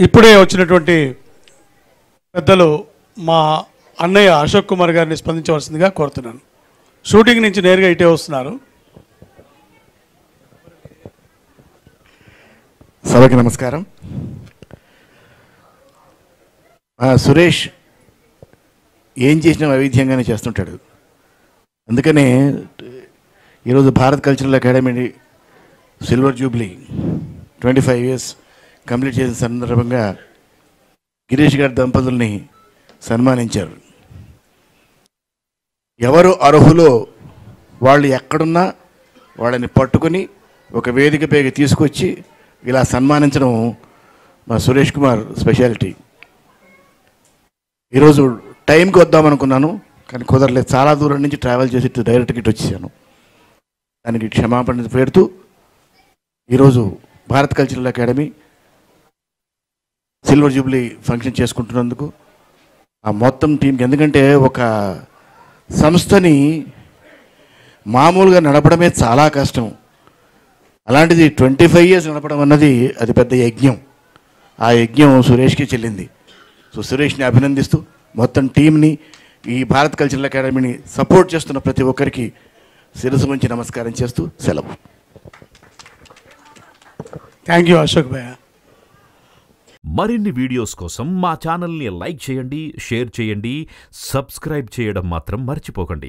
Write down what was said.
ఇప్పుడే వచ్చినటువంటి పెద్దలు మా అన్నయ్య అశోక్ కుమార్ గారిని స్పందించవలసిందిగా కోరుతున్నాను. షూటింగ్ నుంచి నేరుగా ఇటే వస్తున్నారు. సభకి నమస్కారం. సురేష్ ఏం చేసినా వైవిధ్యంగానే చేస్తుంటాడు. అందుకనే ఈరోజు Bharat cultural academy silver Jubilee 25 years complete చేసిన సందర్భంగా గిరీష్ గారి దంపతుల్ని సన్మానించారు. ఎవరు అర్హులో వాళ్ళు ఎక్కడున్నా వాళ్ళని పట్టుకొని ఒక వేదిక పైకి తీసుకొచ్చి ఇలా సన్మానించడం మా సురేష్ కుమార్ స్పెషాలిటీ. ఈరోజు టైంకి వద్దామనుకున్నాను, కానీ కుదరలేదు. చాలా దూరం నుంచి ట్రావెల్ చేసి డైరెక్ట్గా ఇటు వచ్చేసాను. దానికి క్షమాపణ పేరుతూ ఈరోజు Bharat cultural academy silver jubilee function చేసుకుంటున్నందుకు ఆ మొత్తం టీంకి, ఎందుకంటే ఒక సంస్థని మామూలుగా నడపడమే చాలా కష్టం, అలాంటిది 25 years నడపడం అన్నది అది పెద్ద యజ్ఞం. ఆ యజ్ఞం సురేష్కి చెల్లింది. సో సురేష్ని అభినందిస్తూ మొత్తం టీంని, ఈ భారత్ కల్చరల్ అకాడమీని సపోర్ట్ చేస్తున్న ప్రతి ఒక్కరికి శిరసు వంచి నమస్కారం చేస్తూ సెలవు. థ్యాంక్ యూ అశోక్ భయ్య. మరిన్ని వీడియోస్ కోసం మా ఛానల్ని లైక్ చేయండి, షేర్ చేయండి, సబ్స్క్రైబ్ చేయడం మాత్రం మర్చిపోకండి.